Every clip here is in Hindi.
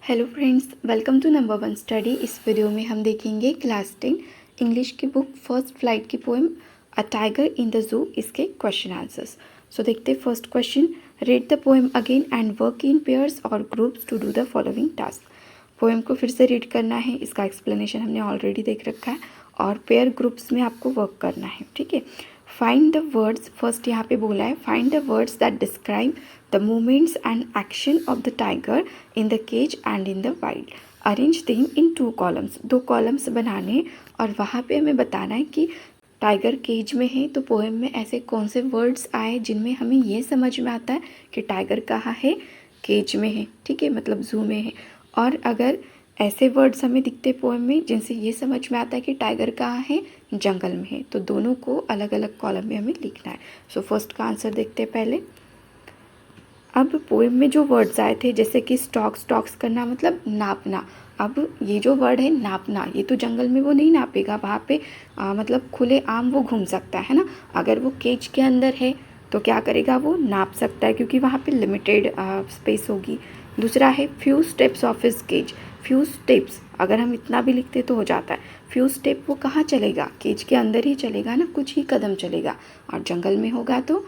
Hello friends, welcome to number one study. इस वीडियो में हम देखेंगे क्लास 10 इंग्लिश की बुक फर्स्ट फ्लाइट की poem a tiger in the zoo, इसके क्वेश्चन आंसर्स। सो देखते हैं first question. Read the poem again and work in pairs or groups to do the following task. Poem को फिर से रीड करना है, इसका एक्सप्लेनेशन हमने ऑलरेडी देख रखा है और पेयर ग्रुप्स में आपको वर्क करना है। ठीक है, फाइंड द वर्ड्स, फर्स्ट यहाँ पे बोला है find the words that describe the movements and action of the tiger in the cage and in the wild. Arrange them in 2 columns, 2 columns बनाने और वहाँ पे हमें बताना है कि टाइगर केज में है तो पोएम में ऐसे कौन से वर्ड्स आए जिनमें हमें ये समझ में आता है कि टाइगर कहाँ है, केज में है। ठीक है, मतलब जू में है। और अगर ऐसे वर्ड्स हमें दिखते पोएम में जिनसे ये समझ में आता है कि टाइगर कहाँ है, जंगल में है, तो दोनों को अलग अलग कॉलम में हमें लिखना है। सो फर्स्ट का आंसर देखते हैं पहले। अब पोएम में जो वर्ड्स आए थे जैसे कि स्टॉक्स करना मतलब नापना। अब ये जो वर्ड है नापना, ये तो जंगल में वो नहीं नापेगा, वहाँ पे मतलब खुले आम वो घूम सकता है ना। अगर वो केज के अंदर है तो क्या करेगा, वो नाप सकता है क्योंकि वहाँ पे लिमिटेड स्पेस होगी। दूसरा है few steps of his cage. Few steps अगर हम इतना भी लिखते तो हो जाता है। फ्यू स्टेप वो कहाँ चलेगा, केज के अंदर ही चलेगा ना, कुछ ही कदम चलेगा। और जंगल में होगा तो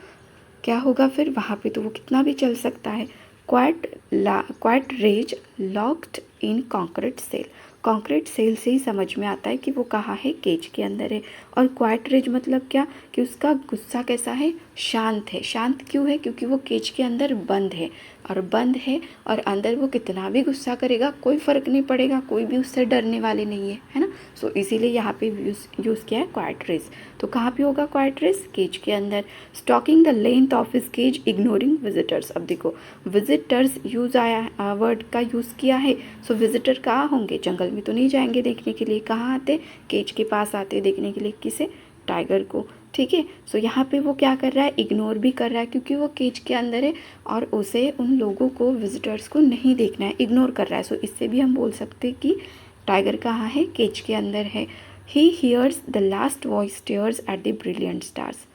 क्या होगा, फिर वहाँ पे तो वो कितना भी चल सकता है। Quiet rage locked in concrete cell. Concrete cell से ही समझ में आता है कि वो कहाँ है, केज के अंदर है। और क्वाइट रेज मतलब क्या कि उसका गुस्सा कैसा है, शांत है। शांत क्यों है, क्योंकि वो केज के अंदर बंद है। और बंद है और अंदर वो कितना भी गुस्सा करेगा कोई फ़र्क नहीं पड़ेगा, कोई भी उससे डरने वाले नहीं है, है ना। सो इसीलिए यहाँ पे यूज़ किया है क्वाइट रेज। तो कहाँ पे होगा क्वाइट रेज, केज के अंदर। Stalking the length of his cage ignoring visitors. अब देखो विजिटर्स यूज़ आया, वर्ड का यूज़ किया है। सो विजिटर कहाँ होंगे, जंगल में तो नहीं जाएंगे देखने के लिए, कहाँ आते, केज के पास आते देखने के लिए, किसे, टाइगर को। ठीक है, सो यहाँ पे वो क्या कर रहा है, इग्नोर भी कर रहा है क्योंकि वो केज के अंदर है और उसे उन लोगों को, विजिटर्स को नहीं देखना है, इग्नोर कर रहा है। सो इससे भी हम बोल सकते हैं कि टाइगर कहाँ है, केज के अंदर है। He hears the last voice stairs at the brilliant stars.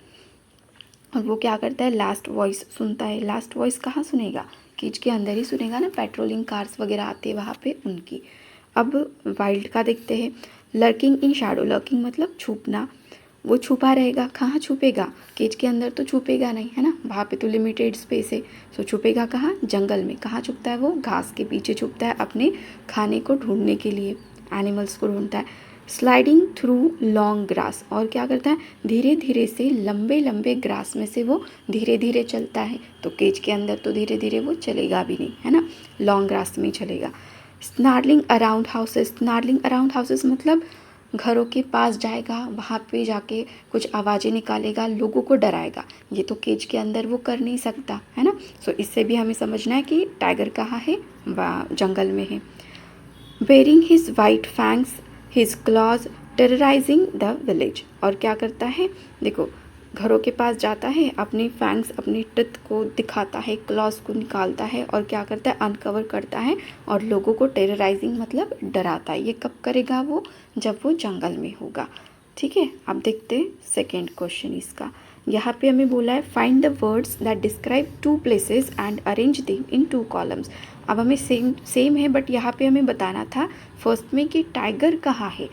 और वो क्या करता है, लास्ट वॉइस सुनता है। लास्ट वॉइस कहाँ सुनेगा, केज के अंदर ही सुनेगा ना, पेट्रोलिंग कार्स वगैरह आते हैं वहाँ पे उनकी। अब वाइल्ड का देखते हैं। लर्किंग इन शैडो, लर्किंग मतलब छुपना। वो छुपा रहेगा, कहाँ छुपेगा, केज के अंदर तो छुपेगा नहीं, है ना, वहाँ पे तो लिमिटेड स्पेस है। सो छुपेगा कहाँ, जंगल में। कहाँ छुपता है वो, घास के पीछे छुपता है अपने खाने को ढूंढने के लिए, एनिमल्स को ढूंढता है। स्लाइडिंग थ्रू लॉन्ग ग्रास, और क्या करता है, धीरे धीरे से लंबे लंबे ग्रास में से वो धीरे धीरे चलता है। तो केज के अंदर तो धीरे धीरे वो चलेगा भी नहीं, है ना, लॉन्ग ग्रास में चलेगा। Snarling around houses, snarling around houses मतलब घरों के पास जाएगा, वहाँ पे जाके कुछ आवाज़ें निकालेगा, लोगों को डराएगा। ये तो केज के अंदर वो कर नहीं सकता, है ना। सो इससे भी हमें समझना है कि टाइगर कहाँ है, जंगल में है। Baring his white fangs his claws terrorising the village. और क्या करता है, देखो घरों के पास जाता है, अपनी फैंग्स, अपनी टिथ को दिखाता है, क्लॉज को निकालता है और क्या करता है, अनकवर करता है और लोगों को टेरराइजिंग मतलब डराता है। ये कब करेगा वो, जब वो जंगल में होगा। ठीक है, अब देखते हैं सेकेंड क्वेश्चन इसका। यहाँ पे हमें बोला है find the words that describe 2 places and arrange them in 2 columns. अब हमें सेम है बट यहाँ पे हमें बताना था फर्स्ट में कि टाइगर कहाँ है,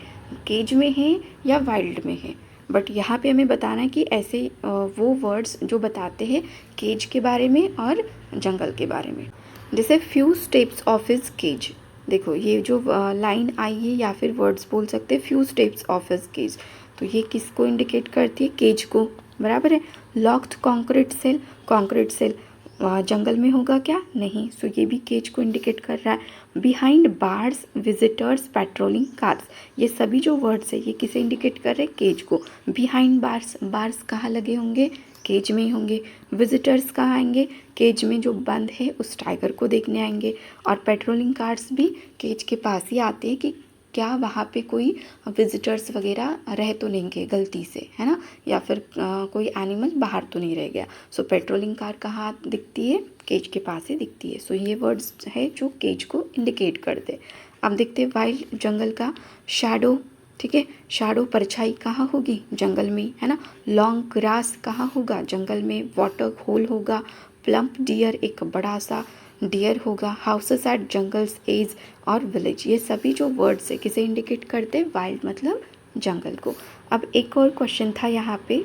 केज में है या वाइल्ड में है। बट यहाँ पे हमें बताना है कि ऐसे वो वर्ड्स जो बताते हैं केज के बारे में और जंगल के बारे में। जैसे few steps of his cage, देखो ये जो लाइन आई है या फिर वर्ड्स बोल सकते हैं few steps of his cage, तो ये किसको इंडिकेट करती है, केज को, बराबर है। Locked concrete cell, concrete cell जंगल में होगा क्या, नहीं, सो ये भी केज को इंडिकेट कर रहा है। Behind bars visitors patrolling cars, ये सभी जो वर्ड्स है ये किसे इंडिकेट कर रहे हैं, केज को। बिहाइंड बार्स, बार्स कहाँ लगे होंगे, केज में ही होंगे। विजिटर्स कहाँ आएंगे, केज में जो बंद है उस टाइगर को देखने आएंगे। और पेट्रोलिंग कार्स भी केज के पास ही आते हैं कि क्या वहाँ पे कोई विजिटर्स वगैरह रह तो नहीं गए गलती से, है ना, या फिर कोई एनिमल बाहर तो नहीं रह गया। सो पेट्रोलिंग कार कहाँ दिखती है, केज के पास ही दिखती है। सो ये वर्ड्स है जो केज को इंडिकेट करते। अब देखते हैं वाइल्ड, जंगल का। शैडो, ठीक है, शैडो परछाई कहाँ होगी, जंगल में, है ना। लॉन्ग ग्रास कहाँ होगा, जंगल में। वाटर होल होगा। प्लम्प डियर, एक बड़ा सा डियर होगा, हाउसेस एट जंगल्स, एज और विलेज, ये सभी जो वर्ड्स है किसे इंडिकेट करते हैं, वाइल्ड मतलब जंगल को। अब एक और क्वेश्चन था यहाँ पे,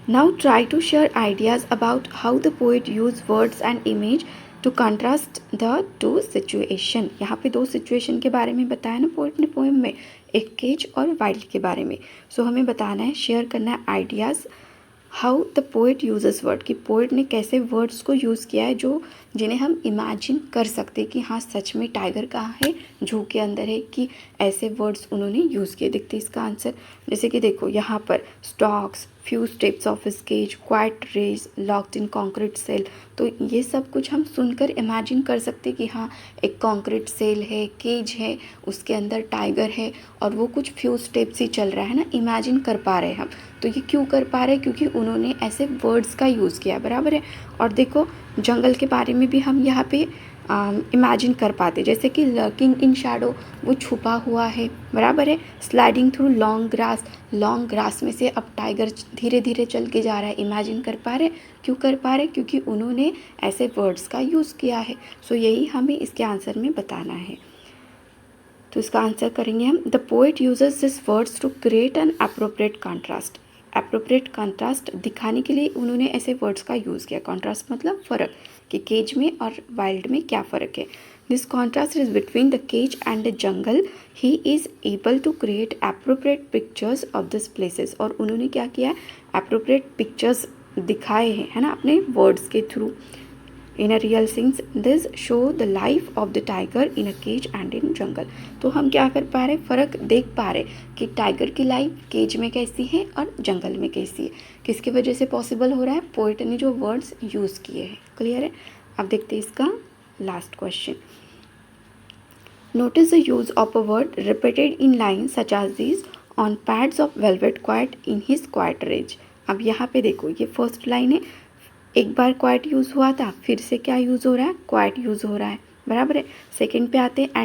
Now try to share ideas about how the poet used words and image to contrast the two situation। यहाँ पे दो सिचुएशन के बारे में बताया ना पोएट ने पोएम में, एक केज और वाइल्ड के बारे में। सो हमें बताना है, शेयर करना है ideas how the poet uses word, कि पोएट ने कैसे वर्ड्स को यूज़ किया है जो जिन्हें हम इमेजिन कर सकते हैं कि हाँ सच में टाइगर कहाँ है, जू के अंदर है, कि ऐसे वर्ड्स उन्होंने यूज़ किए। देखते इसका आंसर, जैसे कि देखो यहाँ पर stalks, few steps of his cage, quiet rage, locked in concrete cell, तो ये सब कुछ हम सुनकर इमेजिन कर सकते कि हाँ एक कॉन्क्रीट सेल है, केज है, उसके अंदर टाइगर है और वो कुछ फ्यू स्टेप्स ही चल रहा है ना, इमेजिन कर पा रहे हैं हम। तो ये क्यों कर पा रहे हैं, क्योंकि उन्होंने ऐसे वर्ड्स का यूज़ किया, बराबर है। और देखो जंगल के बारे में भी हम यहाँ पे इमेजिन कर पाते, जैसे कि लर्किंग इन शैडो, वो छुपा हुआ है, बराबर है। Sliding through long grass, long grass में से अब टाइगर धीरे धीरे चल के जा रहा है, इमेजिन कर पा रहे। क्यों कर पा रहे, क्योंकि उन्होंने ऐसे वर्ड्स का यूज़ किया है। सो यही हमें इसके आंसर में बताना है। तो इसका आंसर करेंगे हम, the poet uses this words to create an appropriate contrast. Appropriate contrast दिखाने के लिए उन्होंने ऐसे वर्ड्स का यूज़ किया। कॉन्ट्रास्ट मतलब फ़र्क, कि केज में और वाइल्ड में क्या फ़र्क है। This contrast is between the cage and the jungle, he is able to create appropriate pictures of this places. और उन्होंने क्या किया है, अप्रोप्रिएट पिक्चर्स दिखाए हैं, है ना, अपने वर्ड्स के through. In a real sense this show the life of the tiger in a cage and in jungle. तो हम क्या कर पा रहे, फ़र्क देख पा रहे कि टाइगर की लाइफ केज में कैसी है और जंगल में कैसी है। किसकी वजह से पॉसिबल हो रहा है, पोएट ने जो वर्ड्स यूज़ किए हैं। क्लियर है। अब देखते हैं इसका last question. Notice the use of a word repeated in line such as this on pads of velvet quiet in his quiet rage. अब यहाँ पे देखो, ये फर्स्ट लाइन है, एक बार क्वाइट यूज़ हुआ था, फिर से क्या यूज़ हो रहा है, क्वाइट यूज़ हो रहा है, बराबर है। सेकंड पे आते हैं,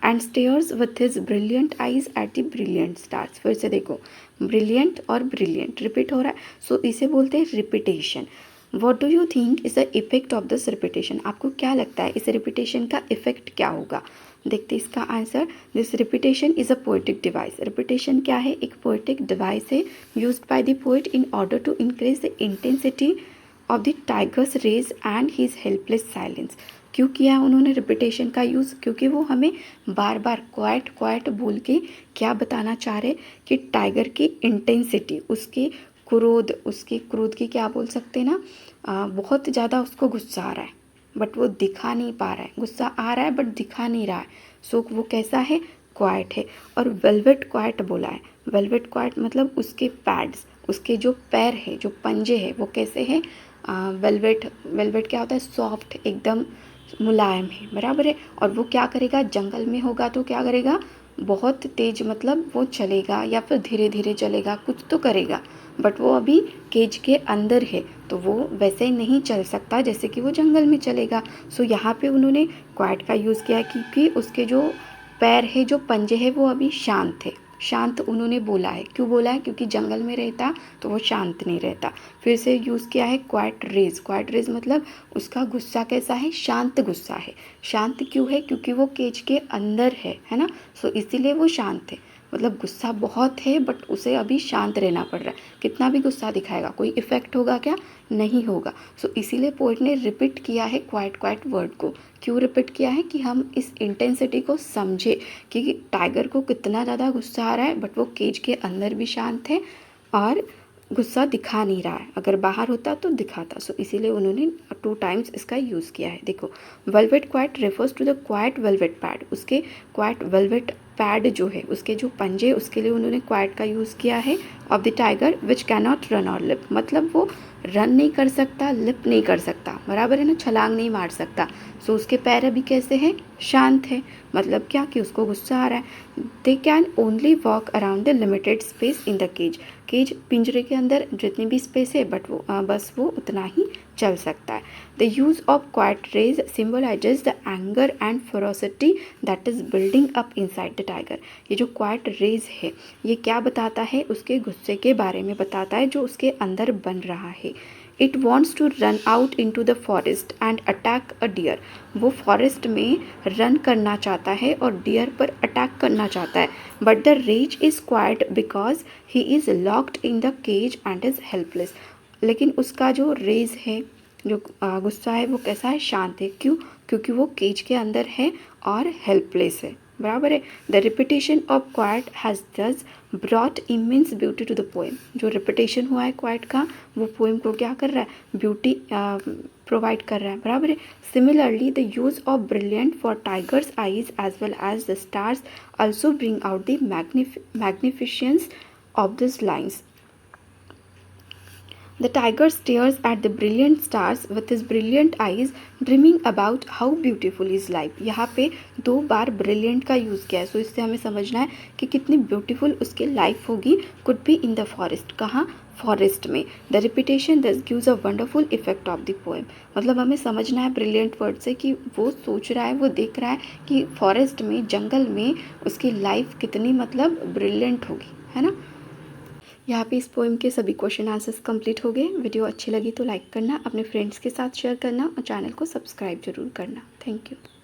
and stairs with his brilliant eyes at the brilliant stars. फिर से देखो, ब्रिलियंट और ब्रिलियंट रिपीट हो रहा है, सो इसे बोलते हैं repetition. What do you think is the effect of this repetition. आपको क्या लगता है इस रिपीटेशन का इफेक्ट क्या होगा। देखते इसका answer, this repetition is a poetic device. Repetition क्या है, एक पोएटिक डिवाइस है used by the poet in order to increase the intensity of the tiger's rage and his helpless silence. क्यों किया उन्होंने रिपीटेशन का यूज़, क्योंकि वो हमें बार बार क्वाइट क्वाइट बोल के क्या बताना चाह रहे कि टाइगर की इंटेंसिटी, उसके क्रोध की क्या बोल सकते हैं ना, बहुत ज़्यादा उसको गुस्सा आ रहा है बट वो दिखा नहीं पा रहा है, गुस्सा आ रहा है बट दिखा नहीं रहा है। सो वो कैसा है, क्वाइट है। और वेलवेट क्वाइट बोला है, वेलवेट क्वाइट मतलब उसके पैड्स, उसके जो पैर है, जो पंजे है, वो कैसे है, वेलवेट क्या होता है, सॉफ्ट, एकदम मुलायम है, बराबर है। और वो क्या करेगा, जंगल में होगा तो क्या करेगा, बहुत तेज, मतलब वो चलेगा या फिर धीरे धीरे चलेगा, कुछ तो करेगा, बट वो अभी केज के अंदर है तो वो वैसे नहीं चल सकता जैसे कि वो जंगल में चलेगा। सो यहाँ पे उन्होंने क्वाइट का यूज़ किया क्योंकि उसके जो पैर है, जो पंजे है, वो अभी शांत है। शांत उन्होंने बोला है, क्यों बोला है, क्योंकि जंगल में रहता तो वो शांत नहीं रहता। फिर से यूज़ किया है क्वाइट रेज। क्वाइट रेज मतलब उसका गुस्सा कैसा है, शांत गुस्सा है। शांत क्यों है, क्योंकि वो केज के अंदर है ना, सो इसीलिए वो शांत है। मतलब गुस्सा बहुत है बट उसे अभी शांत रहना पड़ रहा है। कितना भी गुस्सा दिखाएगा कोई इफ़ेक्ट होगा क्या, नहीं होगा। सो इसीलिए पोएट ने रिपीट किया है क्वाइट क्वाइट वर्ड को। क्यों रिपीट किया है, कि हम इस इंटेंसिटी को समझे कि टाइगर को कितना ज़्यादा गुस्सा आ रहा है बट वो केज के अंदर भी शांत है और गुस्सा दिखा नहीं रहा है। अगर बाहर होता तो दिखाता। सो इसीलिए उन्होंने 2 टाइम्स इसका यूज़ किया है। देखो, velvet quiet refers to the quiet velvet pad. उसके क्वाइट वेलवेट पैड जो है, उसके जो पंजे, उसके लिए उन्होंने क्वाइट का यूज़ किया है। Of the tiger which can not run और लिप, मतलब वो रन नहीं कर सकता, लिप नहीं कर सकता, बराबर है ना, छलांग नहीं मार सकता। सो उसके पैर अभी कैसे हैं, शांत है। मतलब क्या, कि उसको गुस्सा आ रहा है। They can only walk around the limited space in the cage. Cage पिंजरे के अंदर जितनी भी स्पेस है बट वो बस वो उतना ही चल सकता है। The use of quite rage symbolizes the anger and ferocity that is building up inside the tiger. ये जो क्वाइट रेज है, ये क्या बताता है, उसके गुस्से के बारे में बताता है जो उसके अंदर बन रहा है। It wants to run out into the forest and attack a deer. वो फॉरेस्ट में रन करना चाहता है और डियर पर अटैक करना चाहता है। But the rage is quiet because he is locked in the cage and is helpless. लेकिन उसका जो रेज है, जो गुस्सा है, वो कैसा है? शांत है। क्यों? क्योंकि वो केज के अंदर है और हेल्पलेस है। बराबर है। The repetition of quite has thus brought immense beauty to the poem. जो रिपीटेशन हुआ है क्वाइट का, वो पोएम को क्या कर रहा है? ब्यूटी प्रोवाइड कर रहा है। बराबर है। Similarly the use of brilliant for tiger's eyes as well as the stars also bring out the magnificence of these lines. The tiger stares at the brilliant stars with his brilliant eyes, dreaming about how beautiful is life. यहाँ पे 2 बार brilliant का यूज़ किया है, सो इससे हमें समझना है कि कितनी ब्यूटीफुल उसकी लाइफ होगी। Could be in the forest. कहाँ? फॉरेस्ट में। द रिपीटेशन दस gives a wonderful effect of the poem. मतलब हमें समझना है ब्रिलियंट वर्ड से कि वो सोच रहा है, वो देख रहा है कि फॉरेस्ट में, जंगल में उसकी लाइफ कितनी मतलब ब्रिलियंट होगी, है ना। यहाँ पे इस पोएम के सभी क्वेश्चन आंसर्स कंप्लीट हो गए। वीडियो अच्छी लगी तो लाइक करना, अपने फ्रेंड्स के साथ शेयर करना और चैनल को सब्सक्राइब जरूर करना। Thank you.